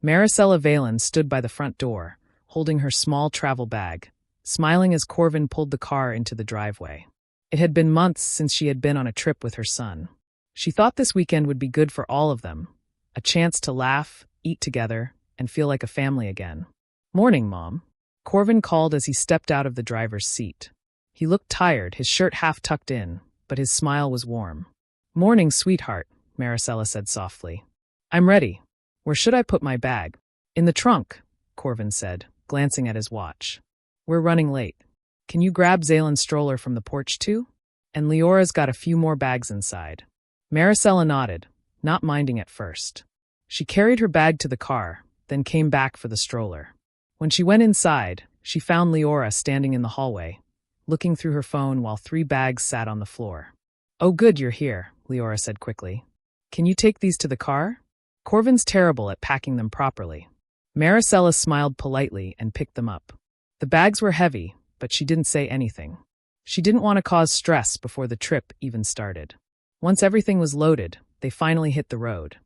Maricela Valen stood by the front door, holding her small travel bag, smiling as Corvin pulled the car into the driveway. It had been months since she had been on a trip with her son. She thought this weekend would be good for all of them, a chance to laugh, eat together, and feel like a family again. "Morning, Mom," Corvin called as he stepped out of the driver's seat. He looked tired, his shirt half tucked in, but his smile was warm. "Morning, sweetheart," Maricela said softly. "I'm ready. Where should I put my bag?" "In the trunk," Corvin said, glancing at his watch. "We're running late. Can you grab Zalen's stroller from the porch too? And Leora's got a few more bags inside." Maricela nodded, not minding at first. She carried her bag to the car, then came back for the stroller. When she went inside, she found Leora standing in the hallway, looking through her phone while 3 bags sat on the floor. "Oh good, you're here," Leora said quickly. "Can you take these to the car?" Corvin's terrible at packing them properly. Maricela smiled politely and picked them up. The bags were heavy, but she didn't say anything. She didn't want to cause stress before the trip even started. Once everything was loaded, they finally hit the road.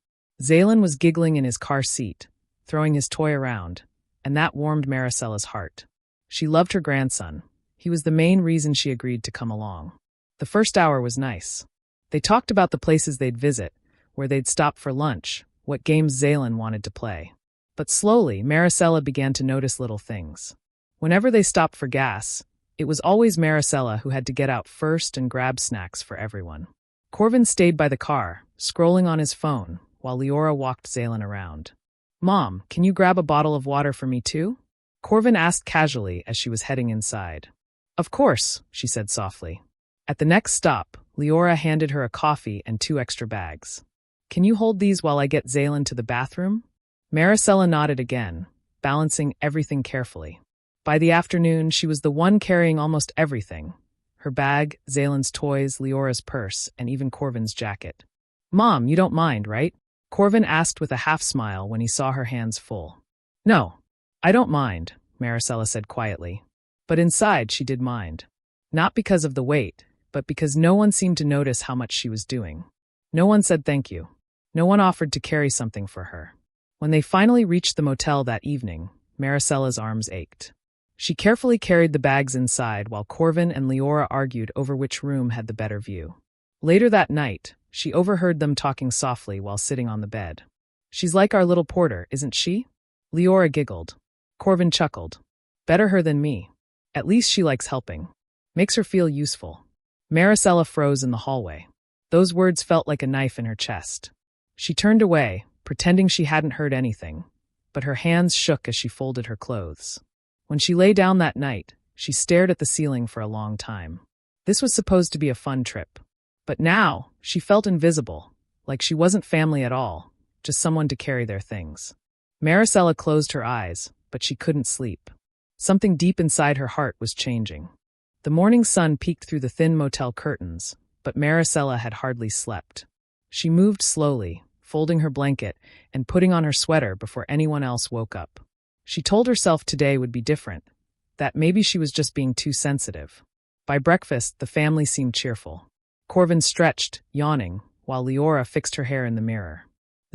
Zalen was giggling in his car seat, throwing his toy around, and that warmed Maricela's heart. She loved her grandson. He was the main reason she agreed to come along. The first hour was nice. They talked about the places they'd visit, where they'd stop for lunch, what games Zalen wanted to play. But slowly, Maricela began to notice little things. Whenever they stopped for gas, it was always Maricela who had to get out first and grab snacks for everyone. Corvin stayed by the car, scrolling on his phone, while Leora walked Zalen around. "Mom, can you grab a bottle of water for me too?" Corvin asked casually as she was heading inside. "Of course," she said softly. At the next stop, Leora handed her a coffee and 2 extra bags. "Can you hold these while I get Zalen to the bathroom?" Maricela nodded again, balancing everything carefully. By the afternoon, she was the one carrying almost everything. Her bag, Zalen's toys, Leora's purse, and even Corvin's jacket. "Mom, you don't mind, right?" Corvin asked with a half-smile when he saw her hands full. "No, I don't mind," Maricela said quietly. But inside she did mind. Not because of the weight, but because no one seemed to notice how much she was doing. No one said thank you. No one offered to carry something for her. When they finally reached the motel that evening, Maricela's arms ached. She carefully carried the bags inside while Corvin and Leora argued over which room had the better view. Later that night, she overheard them talking softly while sitting on the bed. "She's like our little porter, isn't she?" Leora giggled. Corvin chuckled. "Better her than me. At least she likes helping. Makes her feel useful." Maricela froze in the hallway. Those words felt like a knife in her chest. She turned away, pretending she hadn't heard anything, but her hands shook as she folded her clothes. When she lay down that night, she stared at the ceiling for a long time. This was supposed to be a fun trip. But now, she felt invisible, like she wasn't family at all, just someone to carry their things. Maricela closed her eyes, but she couldn't sleep. Something deep inside her heart was changing. The morning sun peeked through the thin motel curtains, but Maricela had hardly slept. She moved slowly, folding her blanket and putting on her sweater before anyone else woke up. She told herself today would be different, that maybe she was just being too sensitive. By breakfast, the family seemed cheerful. Corvin stretched, yawning, while Leora fixed her hair in the mirror.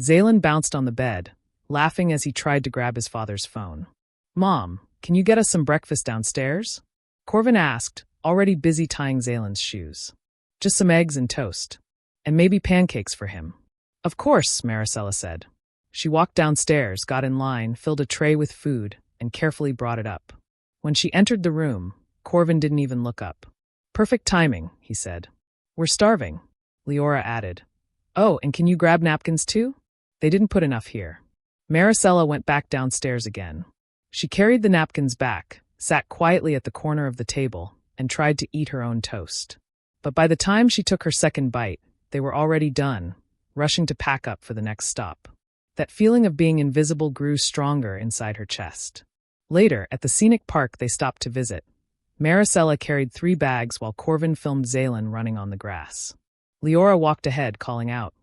Zalen bounced on the bed, laughing as he tried to grab his father's phone. "Mom, can you get us some breakfast downstairs?" Corvin asked, already busy tying Zalen's shoes. "Just some eggs and toast. And maybe pancakes for him." "Of course," Maricela said. She walked downstairs, got in line, filled a tray with food, and carefully brought it up. When she entered the room, Corvin didn't even look up. "Perfect timing," he said. "We're starving," Leora added. "Oh, and can you grab napkins too? They didn't put enough here." Maricela went back downstairs again. She carried the napkins back, sat quietly at the corner of the table, and tried to eat her own toast. But by the time she took her second bite, they were already done, rushing to pack up for the next stop. That feeling of being invisible grew stronger inside her chest. Later, at the scenic park they stopped to visit, Maricela carried 3 bags while Corvin filmed Zalen running on the grass. Leora walked ahead, calling out,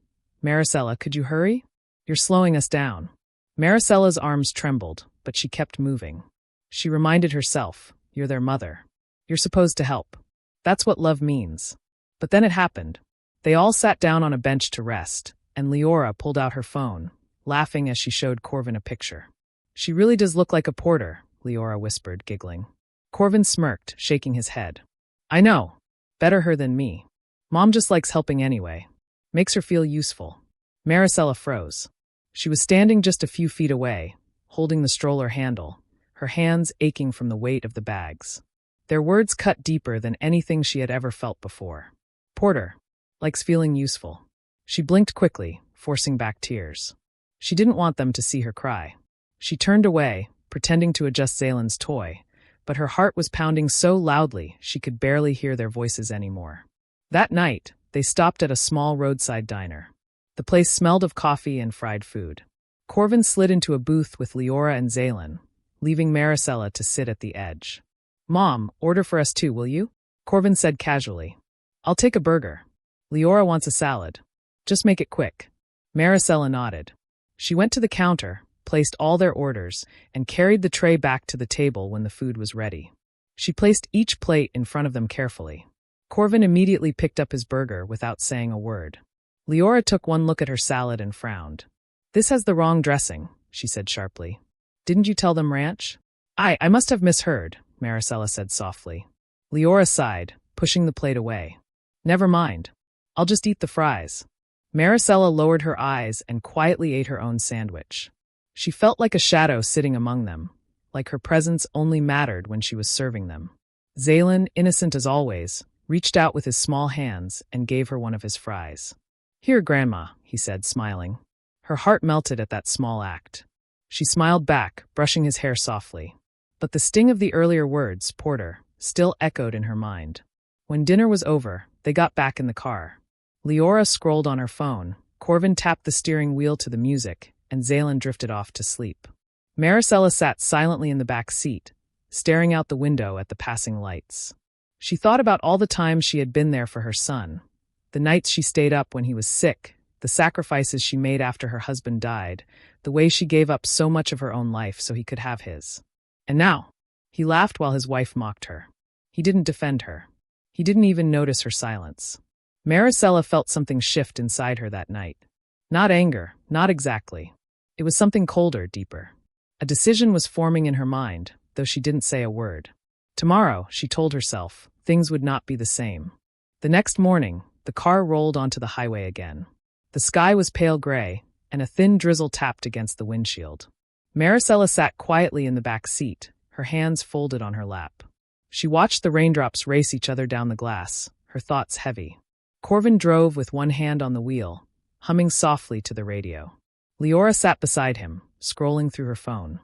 "Maricela, could you hurry? You're slowing us down." Maricela's arms trembled, but she kept moving. She reminded herself, "You're their mother. You're supposed to help. That's what love means." But then it happened. They all sat down on a bench to rest, and Leora pulled out her phone, laughing as she showed Corvin a picture. She really does look like a porter, Leora whispered, giggling. Corvin smirked, shaking his head. I know. Better her than me. Mom just likes helping anyway. Makes her feel useful. Maricela froze. She was standing just a few feet away, holding the stroller handle, her hands aching from the weight of the bags. Their words cut deeper than anything she had ever felt before. Porter. Likes feeling useful. She blinked quickly, forcing back tears. She didn't want them to see her cry. She turned away, pretending to adjust Zaylen's toy, but her heart was pounding so loudly she could barely hear their voices anymore. That night, they stopped at a small roadside diner. The place smelled of coffee and fried food. Corvin slid into a booth with Leora and Zaylen, leaving Maricela to sit at the edge. Mom, order for us too, will you? Corvin said casually. I'll take a burger. Leora wants a salad. Just make it quick. Maricela nodded. She went to the counter, placed all their orders, and carried the tray back to the table when the food was ready. She placed each plate in front of them carefully. Corvin immediately picked up his burger without saying a word. Leora took one look at her salad and frowned. This has the wrong dressing, she said sharply. Didn't you tell them ranch? I must have misheard, Maricela said softly. Leora sighed, pushing the plate away. Never mind. I'll just eat the fries. Maricela lowered her eyes and quietly ate her own sandwich. She felt like a shadow sitting among them, like her presence only mattered when she was serving them. Zaylen, innocent as always, reached out with his small hands and gave her one of his fries. Here, Grandma, he said, smiling. Her heart melted at that small act. She smiled back, brushing his hair softly. But the sting of the earlier words, Porter, still echoed in her mind. When dinner was over, they got back in the car. Leora scrolled on her phone, Corvin tapped the steering wheel to the music, and Zaylen drifted off to sleep. Maricela sat silently in the back seat, staring out the window at the passing lights. She thought about all the times she had been there for her son, the nights she stayed up when he was sick, the sacrifices she made after her husband died, the way she gave up so much of her own life so he could have his. And now, he laughed while his wife mocked her. He didn't defend her. He didn't even notice her silence. Maricela felt something shift inside her that night. Not anger, not exactly. It was something colder, deeper. A decision was forming in her mind, though she didn't say a word. Tomorrow, she told herself, things would not be the same. The next morning, the car rolled onto the highway again. The sky was pale gray, and a thin drizzle tapped against the windshield. Maricela sat quietly in the back seat, her hands folded on her lap. She watched the raindrops race each other down the glass, her thoughts heavy. Corvin drove with one hand on the wheel, humming softly to the radio. Leora sat beside him, scrolling through her phone.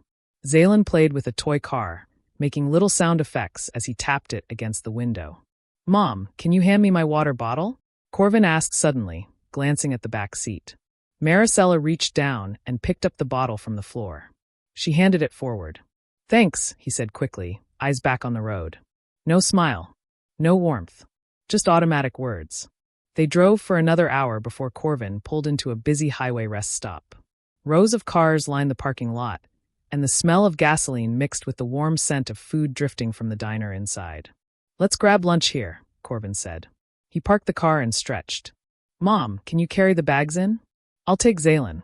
Zaylen played with a toy car, making little sound effects as he tapped it against the window. Mom, can you hand me my water bottle? Corvin asked suddenly, glancing at the back seat. Maricela reached down and picked up the bottle from the floor. She handed it forward. Thanks, he said quickly, eyes back on the road. No smile. No warmth. Just automatic words. They drove for another hour before Corvin pulled into a busy highway rest stop. Rows of cars lined the parking lot, and the smell of gasoline mixed with the warm scent of food drifting from the diner inside. Let's grab lunch here, Corvin said. He parked the car and stretched. Mom, can you carry the bags in? I'll take Zaylen.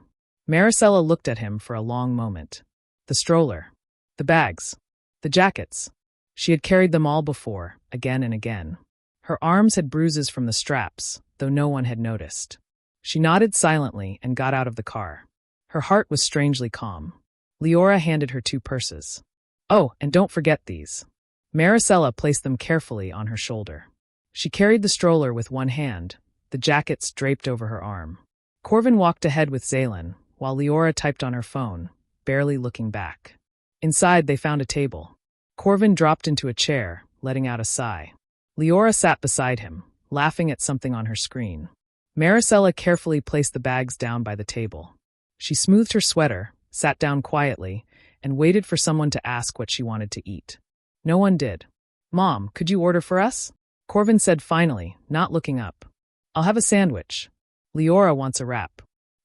Maricela looked at him for a long moment. The stroller. The bags. The jackets. She had carried them all before, again and again. Her arms had bruises from the straps, though no one had noticed. She nodded silently and got out of the car. Her heart was strangely calm. Leora handed her 2 purses. Oh, and don't forget these. Maricela placed them carefully on her shoulder. She carried the stroller with one hand, the jackets draped over her arm. Corvin walked ahead with Zaylen, while Leora typed on her phone, barely looking back. Inside, they found a table. Corvin dropped into a chair, letting out a sigh. Leora sat beside him, laughing at something on her screen. Maricela carefully placed the bags down by the table. She smoothed her sweater, sat down quietly, and waited for someone to ask what she wanted to eat. No one did. Mom, could you order for us? Corvin said finally, not looking up. I'll have a sandwich. Leora wants a wrap.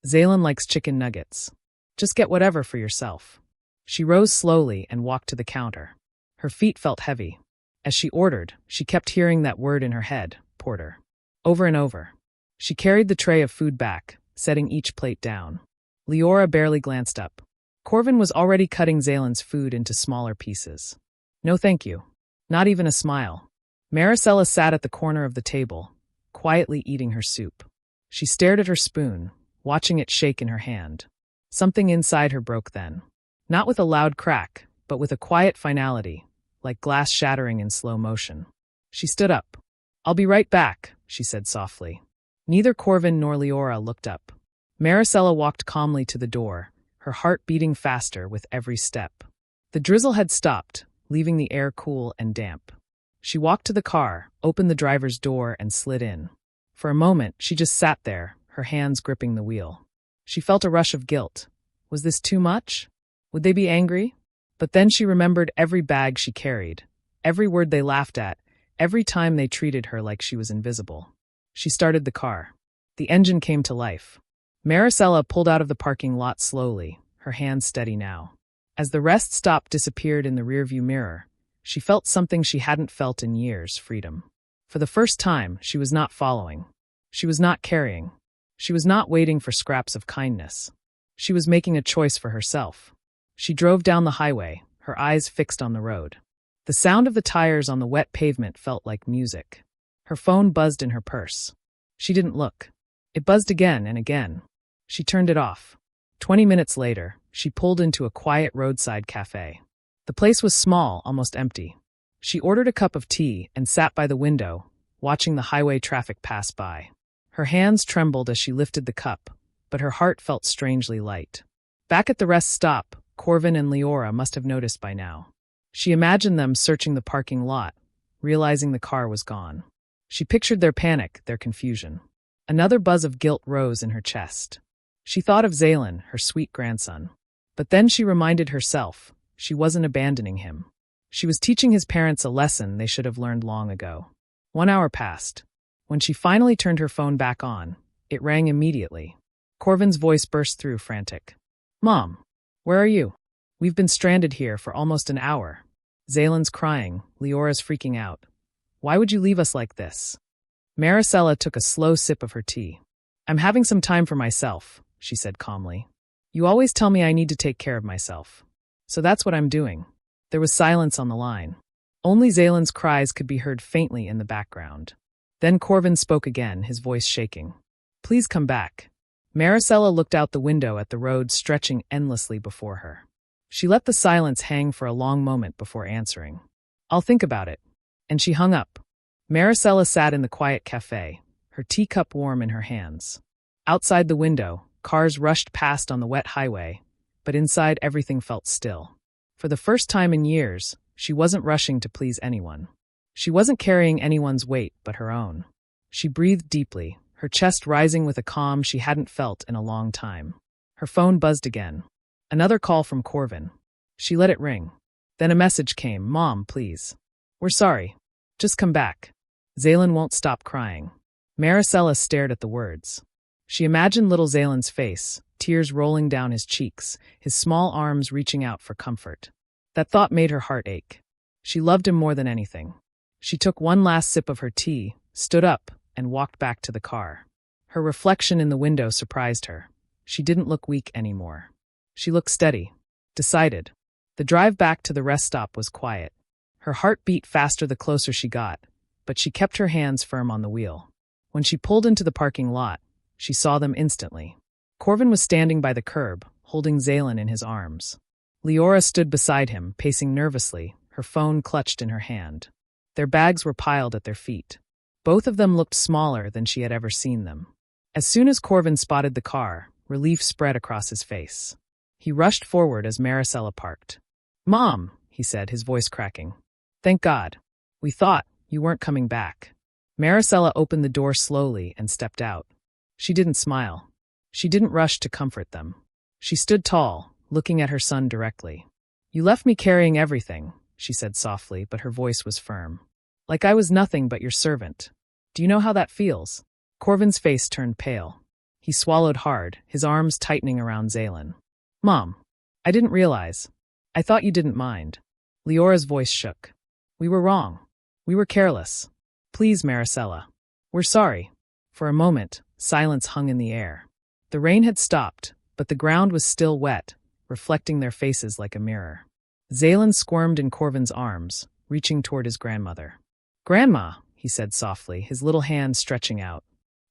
Zaylen likes chicken nuggets. Just get whatever for yourself. She rose slowly and walked to the counter. Her feet felt heavy. As she ordered, she kept hearing that word in her head, Porter. Over and over. She carried the tray of food back, setting each plate down. Leora barely glanced up. Corvin was already cutting Zalen's food into smaller pieces. No thank you. Not even a smile. Maricela sat at the corner of the table, quietly eating her soup. She stared at her spoon, watching it shake in her hand. Something inside her broke then. Not with a loud crack, but with a quiet finality, like glass shattering in slow motion. She stood up. "I'll be right back," she said softly. Neither Corvin nor Leora looked up. Maricela walked calmly to the door, her heart beating faster with every step. The drizzle had stopped, leaving the air cool and damp. She walked to the car, opened the driver's door, and slid in. For a moment, she just sat there, her hands gripping the wheel. She felt a rush of guilt. Was this too much? Would they be angry? But then she remembered every bag she carried, every word they laughed at, every time they treated her like she was invisible. She started the car. The engine came to life. Maricela pulled out of the parking lot slowly, her hands steady now. As the rest stop disappeared in the rearview mirror, she felt something she hadn't felt in years: freedom. For the first time, she was not following. She was not carrying. She was not waiting for scraps of kindness. She was making a choice for herself. She drove down the highway, her eyes fixed on the road. The sound of the tires on the wet pavement felt like music. Her phone buzzed in her purse. She didn't look. It buzzed again and again. She turned it off. 20 minutes later, she pulled into a quiet roadside cafe. The place was small, almost empty. She ordered a cup of tea and sat by the window, watching the highway traffic pass by. Her hands trembled as she lifted the cup, but her heart felt strangely light. Back at the rest stop, Corvin and Leora must have noticed by now. She imagined them searching the parking lot, realizing the car was gone. She pictured their panic, their confusion. Another buzz of guilt rose in her chest. She thought of Zalen, her sweet grandson. But then she reminded herself, she wasn't abandoning him. She was teaching his parents a lesson they should have learned long ago. 1 hour passed. When she finally turned her phone back on, it rang immediately. Corvin's voice burst through, frantic. "Mom, where are you? We've been stranded here for almost an hour." Zalen's crying, Leora's freaking out. "Why would you leave us like this?" Maricela took a slow sip of her tea. "I'm having some time for myself," she said calmly. "You always tell me I need to take care of myself. So that's what I'm doing." There was silence on the line. Only Zalen's cries could be heard faintly in the background. Then Corvin spoke again, his voice shaking. "Please come back." Maricela looked out the window at the road stretching endlessly before her. She let the silence hang for a long moment before answering. "I'll think about it." And she hung up. Maricela sat in the quiet cafe, her teacup warm in her hands. Outside the window, cars rushed past on the wet highway, but inside everything felt still. For the first time in years, she wasn't rushing to please anyone. She wasn't carrying anyone's weight but her own. She breathed deeply, her chest rising with a calm she hadn't felt in a long time. Her phone buzzed again. Another call from Corvin. She let it ring. Then a message came, "Mom, please. We're sorry. Just come back. Zalen won't stop crying." Maricela stared at the words. She imagined little Zalen's face, tears rolling down his cheeks, his small arms reaching out for comfort. That thought made her heart ache. She loved him more than anything. She took one last sip of her tea, stood up, and walked back to the car. Her reflection in the window surprised her. She didn't look weak anymore. She looked steady, decided. The drive back to the rest stop was quiet. Her heart beat faster the closer she got, but she kept her hands firm on the wheel. When she pulled into the parking lot, she saw them instantly. Corvin was standing by the curb, holding Zalen in his arms. Leora stood beside him, pacing nervously, her phone clutched in her hand. Their bags were piled at their feet. Both of them looked smaller than she had ever seen them. As soon as Corvin spotted the car, relief spread across his face. He rushed forward as Maricela parked. "Mom," he said, his voice cracking. "Thank God. We thought you weren't coming back." Maricela opened the door slowly and stepped out. She didn't smile. She didn't rush to comfort them. She stood tall, looking at her son directly. "You left me carrying everything," she said softly, but her voice was firm. "Like I was nothing but your servant. Do you know how that feels?" Corvin's face turned pale. He swallowed hard, his arms tightening around Zalen. "Mom, I didn't realize. I thought you didn't mind." Leora's voice shook. "We were wrong. We were careless. Please, Maricela. We're sorry." For a moment, silence hung in the air. The rain had stopped, but the ground was still wet, reflecting their faces like a mirror. Zaylin squirmed in Corvin's arms, reaching toward his grandmother. "Grandma," he said softly, his little hand stretching out.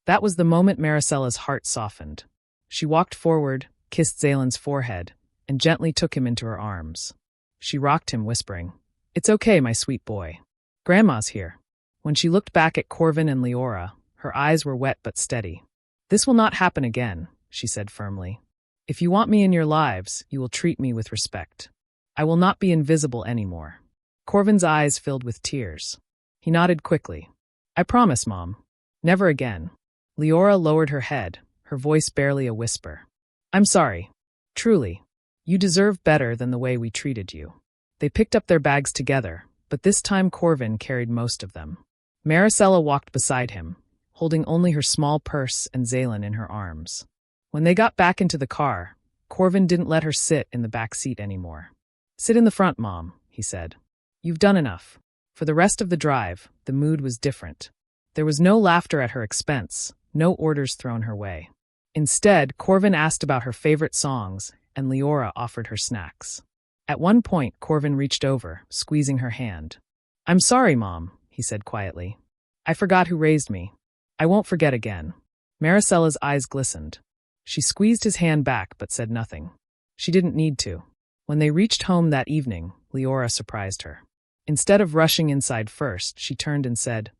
That was the moment Maricella's heart softened. She walked forward, kissed Zaylin's forehead, and gently took him into her arms. She rocked him, whispering, "It's okay, my sweet boy. Grandma's here." When she looked back at Corvin and Leora, her eyes were wet but steady. "This will not happen again," she said firmly. "If you want me in your lives, you will treat me with respect. I will not be invisible anymore." Corvin's eyes filled with tears. He nodded quickly. "I promise, Mom. Never again." Leora lowered her head, her voice barely a whisper. "I'm sorry. Truly. You deserve better than the way we treated you." They picked up their bags together, but this time Corvin carried most of them. Maricela walked beside him, holding only her small purse and Zaylin in her arms. When they got back into the car, Corvin didn't let her sit in the back seat anymore. "Sit in the front, Mom," he said. "You've done enough." For the rest of the drive, the mood was different. There was no laughter at her expense, no orders thrown her way. Instead, Corvin asked about her favorite songs, and Leora offered her snacks. At one point, Corvin reached over, squeezing her hand. "I'm sorry, Mom," he said quietly. "I forgot who raised me. I won't forget again." Maricella's eyes glistened. She squeezed his hand back but said nothing. She didn't need to. When they reached home that evening, Leora surprised her. Instead of rushing inside first, she turned and said,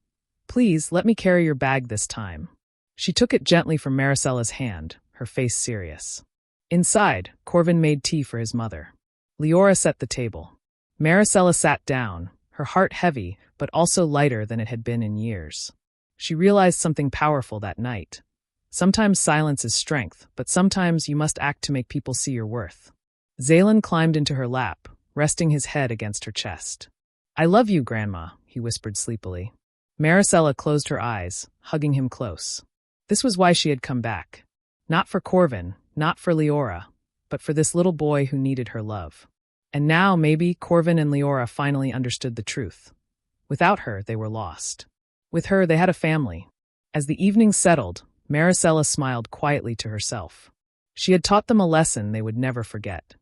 "Please, let me carry your bag this time." She took it gently from Maricella's hand, her face serious. Inside, Corvin made tea for his mother. Leora set the table. Maricela sat down, her heart heavy, but also lighter than it had been in years. She realized something powerful that night. Sometimes silence is strength, but sometimes you must act to make people see your worth. Zaylin climbed into her lap, resting his head against her chest. "I love you, Grandma," he whispered sleepily. Maricela closed her eyes, hugging him close. This was why she had come back. Not for Corvin, not for Leora, but for this little boy who needed her love. And now, maybe, Corvin and Leora finally understood the truth. Without her, they were lost. With her, they had a family. As the evening settled, Maricela smiled quietly to herself. She had taught them a lesson they would never forget.